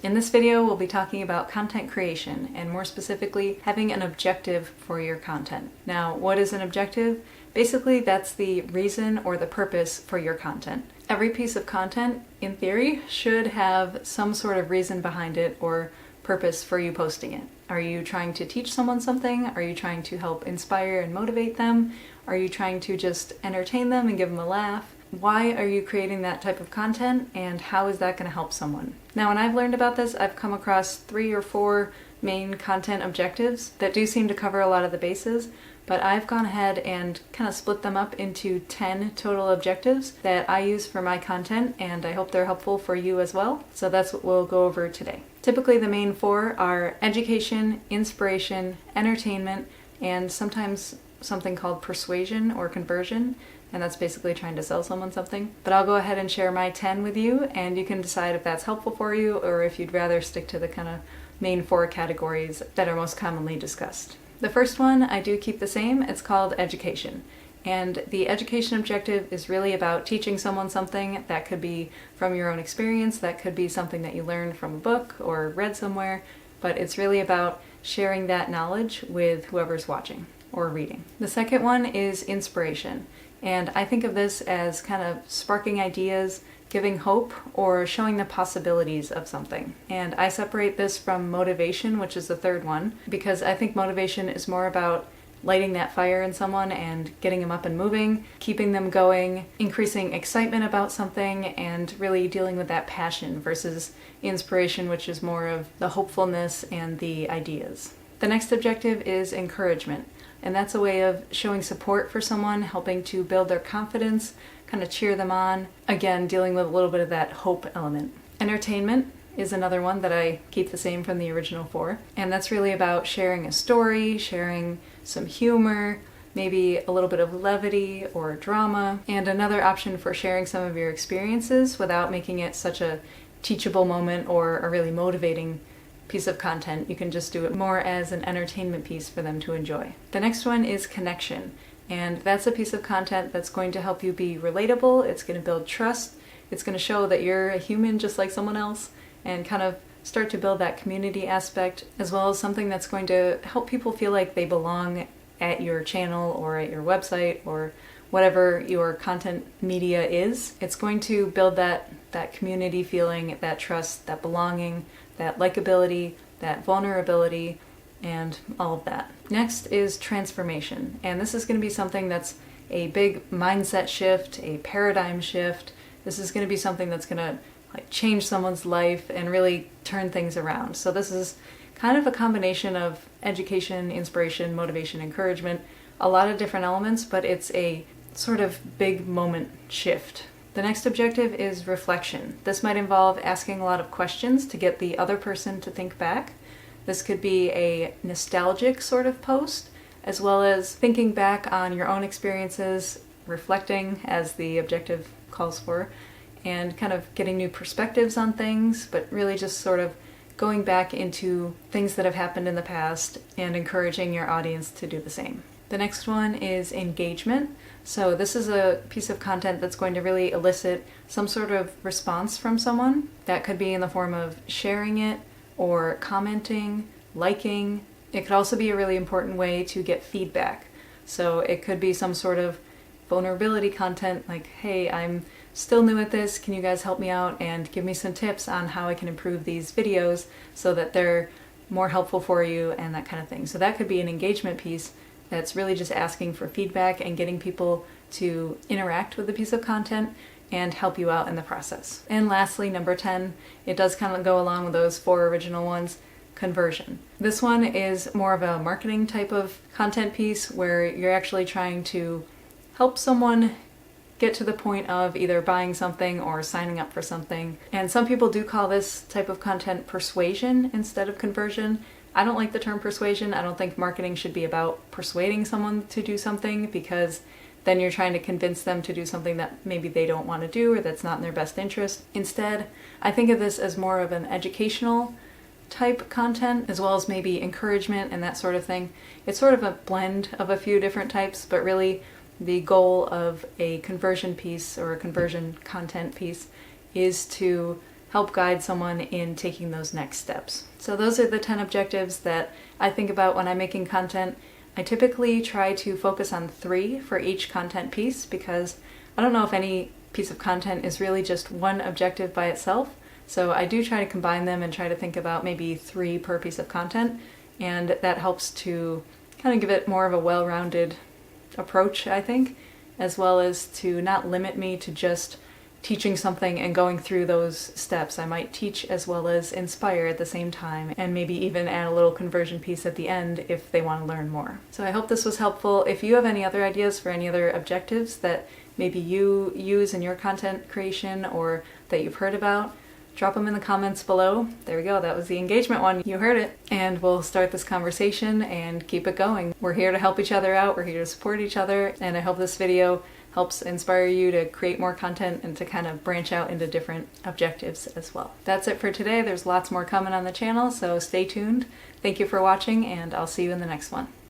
In this video, we'll be talking about content creation, and more specifically, having an objective for your content. Now, what is an objective? Basically, that's the reason or the purpose for your content. Every piece of content, in theory, should have some sort of reason behind it or purpose for you posting it. Are you trying to teach someone something? Are you trying to help inspire and motivate them? Are you trying to just entertain them and give them a laugh? Why are you creating that type of content, and how is that going to help someone? Now, when I've learned about this, I've come across 3 or 4 main content objectives that do seem to cover a lot of the bases, but I've gone ahead and kind of split them up into 10 total objectives that I use for my content, and I hope they're helpful for you as well. So that's what we'll go over today. Typically, the main 4 are education, inspiration, entertainment, and sometimes something called persuasion or conversion, and that's basically trying to sell someone something. But I'll go ahead and share my 10 with you, and you can decide if that's helpful for you or if you'd rather stick to the kind of main 4 categories that are most commonly discussed. The first one I do keep the same. It's called education. And the education objective is really about teaching someone something. That could be from your own experience, that could be something that you learned from a book or read somewhere, but it's really about sharing that knowledge with whoever's watching or reading. The second one is inspiration. And I think of this as kind of sparking ideas, giving hope, or showing the possibilities of something. And I separate this from motivation, which is the third one, because I think motivation is more about lighting that fire in someone and getting them up and moving, keeping them going, increasing excitement about something, and really dealing with that passion, versus inspiration, which is more of the hopefulness and the ideas. The next objective is encouragement. And that's a way of showing support for someone, helping to build their confidence, kind of cheer them on. Again, dealing with a little bit of that hope element. Entertainment is another one that I keep the same from the original 4. And that's really about sharing a story, sharing some humor, maybe a little bit of levity or drama, and another option for sharing some of your experiences without making it such a teachable moment or a really motivating piece of content. You can just do it more as an entertainment piece for them to enjoy. The next one is connection, and that's a piece of content that's going to help you be relatable. It's going to build trust. It's going to show that you're a human just like someone else, and kind of start to build that community aspect, as well as something that's going to help people feel like they belong at your channel or at your website or whatever your content media is. It's going to build that community feeling, that trust, that belonging, that likability, that vulnerability, and all of that. Next is transformation. And this is going to be something that's a big mindset shift, a paradigm shift. This is going to be something that's going to change someone's life and really turn things around. So this is kind of a combination of education, inspiration, motivation, encouragement, a lot of different elements, but it's a sort of big moment shift. The next objective is reflection. This might involve asking a lot of questions to get the other person to think back. This could be a nostalgic sort of post, as well as thinking back on your own experiences, reflecting as the objective calls for, and kind of getting new perspectives on things, but really just sort of going back into things that have happened in the past and encouraging your audience to do the same. The next one is engagement. So this is a piece of content that's going to really elicit some sort of response from someone. That could be in the form of sharing it or commenting, liking. It could also be a really important way to get feedback. So it could be some sort of vulnerability content like, hey, I'm still new at this, can you guys help me out and give me some tips on how I can improve these videos so that they're more helpful for you, and that kind of thing. So that could be an engagement piece that's really just asking for feedback and getting people to interact with the piece of content and help you out in the process. And lastly, number 10, it does kind of go along with those 4 original ones, conversion. This one is more of a marketing type of content piece where you're actually trying to help someone get to the point of either buying something or signing up for something. And some people do call this type of content persuasion instead of conversion. I don't like the term persuasion. I don't think marketing should be about persuading someone to do something, because then you're trying to convince them to do something that maybe they don't want to do or that's not in their best interest. Instead, I think of this as more of an educational type content, as well as maybe encouragement and that sort of thing. It's sort of a blend of a few different types, but really the goal of a conversion piece or a conversion content piece is to help guide someone in taking those next steps. So those are the 10 objectives that I think about when I'm making content. I typically try to focus on 3 for each content piece because I don't know if any piece of content is really just one objective by itself. So I do try to combine them and try to think about maybe 3 per piece of content, and that helps to kind of give it more of a well-rounded approach, I think, as well as to not limit me to just teaching something and going through those steps. I might teach as well as inspire at the same time, and maybe even add a little conversion piece at the end if they want to learn more. So I hope this was helpful. If you have any other ideas for any other objectives that maybe you use in your content creation or that you've heard about, drop them in the comments below. There we go, that was the engagement one. You heard it. And we'll start this conversation and keep it going. We're here to help each other out, we're here to support each other, and I hope this video helps inspire you to create more content and to kind of branch out into different objectives as well. That's it for today. There's lots more coming on the channel, so stay tuned. Thank you for watching, and I'll see you in the next one.